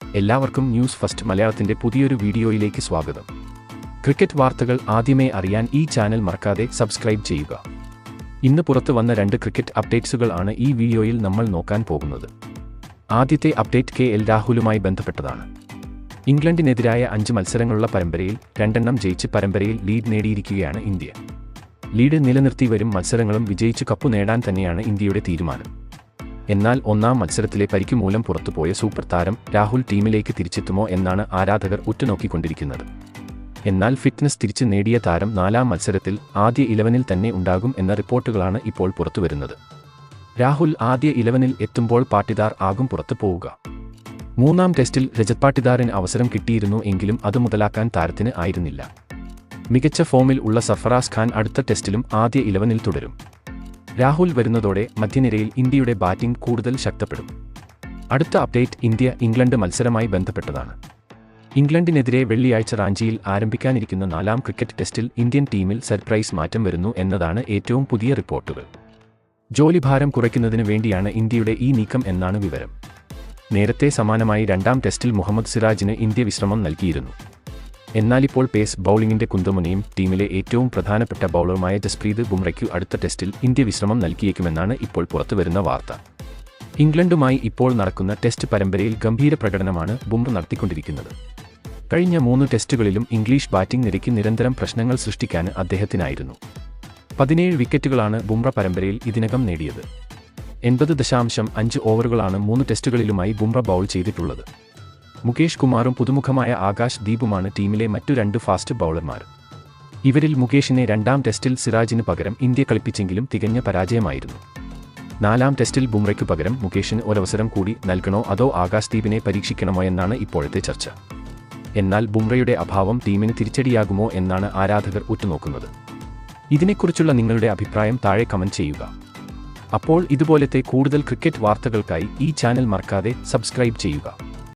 എല്ലാവർക്കും news first മലയാളത്തിന്റെ പുതിയൊരു വീഡിയോയിലേക്ക് സ്വാഗതം. ക്രിക്കറ്റ് വാർത്തകൾ ആദ്യമേ അറിയാൻ ഈ ചാനൽ മറക്കാതെ സബ്സ്ക്രൈബ് ചെയ്യുക. ഇന്ന് പുറത്തു വന്ന 2 ക്രിക്കറ്റ് അപ്ഡേറ്റ്സുകൾ ആണ് ഈ വീഡിയോയിൽ നമ്മൾ നോക്കാൻ പോകുന്നത്. ആദ്യത്തെ അപ്ഡേറ്റ് KL രാഹുലുമായി ബന്ധപ്പെട്ടതാണ്. ഇംഗ്ലണ്ടിനെതിരായ 5 മത്സരങ്ങളുള്ള പരമ്പരയിൽ 2 ജയിച്ച് പരമ്പരയിൽ ലീഡ് നേടിയിരിക്കുകയാണ് ഇന്ത്യ. ലീഡ് നിലനിർത്തി വരും മത്സരങ്ങളും വിജയിച്ച് കപ്പ് നേടാൻ തന്നെയാണ് ഇന്ത്യയുടെ തീരുമാനം. എന്നാൽ ഒന്നാം മത്സരത്തിലെ പരിക്ക് മൂലം പുറത്തുപോയ സൂപ്പർ താരം രാഹുൽ ടീമിലേക്ക് തിരിച്ചെത്തുമോ എന്നാണ് ആരാധകർ ഉറ്റുനോക്കിക്കൊണ്ടിരിക്കുന്നത്. എന്നാൽ ഫിറ്റ്നസ് തിരിച്ചു നേടിയ താരം 4ാം മത്സരത്തിൽ ആദ്യ 11-ൽ തന്നെ ഉണ്ടാകും എന്ന റിപ്പോർട്ടുകളാണ് ഇപ്പോൾ പുറത്തുവരുന്നത്. രാഹുൽ ആദ്യ 11-ൽ എത്തുമ്പോൾ പാട്ടിദാർ ആകും പുറത്തു പോവുക. 3ാം ടെസ്റ്റിൽ രജത് പാട്ടിദാറിന് അവസരം കിട്ടിയിരുന്നു എങ്കിലും അത് മുതലാക്കാൻ താരത്തിന് ആയിരുന്നില്ല. മികച്ച ഫോമിൽ ഉള്ള സർഫറാസ് ഖാൻ അടുത്ത ടെസ്റ്റിലും ആദ്യ 11-ൽ തുടരും. രാഹുൽ വരുന്നതോടെ മധ്യനിരയിൽ ഇന്ത്യയുടെ ബാറ്റിംഗ് കൂടുതൽ ശക്തപ്പെടും. അടുത്ത അപ്ഡേറ്റ് ഇന്ത്യ-ഇംഗ്ലണ്ട് മത്സരമായി ബന്ധപ്പെട്ടതാണ്. ഇംഗ്ലണ്ടിനെതിരെ വെള്ളിയാഴ്ച റാഞ്ചിയിൽ ആരംഭിക്കാനിരിക്കുന്ന 4ാം ക്രിക്കറ്റ് ടെസ്റ്റിൽ ഇന്ത്യൻ ടീമിൽ സർപ്രൈസ് മാറ്റം വരുന്നു എന്നതാണ് ഏറ്റവും പുതിയ റിപ്പോർട്ടുകൾ. ജോലിഭാരം കുറയ്ക്കുന്നതിന് വേണ്ടിയാണ് ഇന്ത്യയുടെ ഈ നീക്കം എന്നാണ് വിവരം. നേരത്തെ സമാനമായി 2ാം ടെസ്റ്റിൽ മുഹമ്മദ് സിറാജിന് ഇന്ത്യ വിശ്രമം നൽകിയിരുന്നു. എന്നാലിപ്പോൾ പേസ് ബൗളിംഗിന്റെ കുന്തമുനയും ടീമിലെ ഏറ്റവും പ്രധാനപ്പെട്ട ബൗളറുമായ ജസ്പ്രീത് ബുംറയ്ക്കു അടുത്ത ടെസ്റ്റിൽ ഇന്ത്യ വിശ്രമം നൽകിയേക്കുമെന്നാണ് ഇപ്പോൾ പുറത്തുവരുന്ന വാർത്ത. ഇംഗ്ലണ്ടുമായി ഇപ്പോൾ നടക്കുന്ന ടെസ്റ്റ് പരമ്പരയിൽ ഗംഭീര പ്രകടനമാണ് ബുംറ നടത്തിക്കൊണ്ടിരിക്കുന്നത്. കഴിഞ്ഞ 3 ടെസ്റ്റുകളിലും ഇംഗ്ലീഷ് ബാറ്റിംഗ് നിരയ്ക്ക് നിരന്തരം പ്രശ്നങ്ങൾ സൃഷ്ടിക്കാൻ അദ്ദേഹത്തിനായിരുന്നു. 17 വിക്കറ്റുകളാണ് ബുംറ പരമ്പരയിൽ ഇതിനകം നേടിയത്. 80.5 ഓവറുകളാണ് 3 ടെസ്റ്റുകളിലുമായി ബുംറ ബൗൾ ചെയ്തിട്ടുള്ളത്. മുകേഷ് കുമാറും പുതുമുഖമായ ആകാശ് ദീപുമാണ് ടീമിലെ മറ്റു 2 ഫാസ്റ്റ് ബൗളർമാർ. ഇവരിൽ മുകേഷിനെ 2ാം ടെസ്റ്റിൽ സിറാജിന് പകരം ഇന്ത്യ കളിപ്പിച്ചെങ്കിലും തികഞ്ഞ പരാജയമായിരുന്നു. 4ാം ടെസ്റ്റിൽ ബുംറയ്ക്കു പകരം മുകേഷിന് ഒരവസരം കൂടി നൽകണോ അതോ ആകാശ് ദീപിനെ പരീക്ഷിക്കണമോ എന്നാണ് ഇപ്പോഴത്തെ ചർച്ച. എന്നാൽ ബുംറയുടെ അഭാവം ടീമിന് തിരിച്ചടിയാകുമോ എന്നാണ് ആരാധകർ ഉറ്റുനോക്കുന്നത്. ഇതിനെക്കുറിച്ചുള്ള നിങ്ങളുടെ അഭിപ്രായം താഴെ കമന്റ് ചെയ്യുക. അപ്പോൾ ഇതുപോലത്തെ കൂടുതൽ ക്രിക്കറ്റ് വാർത്തകൾക്കായി ഈ ചാനൽ മറക്കാതെ സബ്സ്ക്രൈബ് ചെയ്യുക.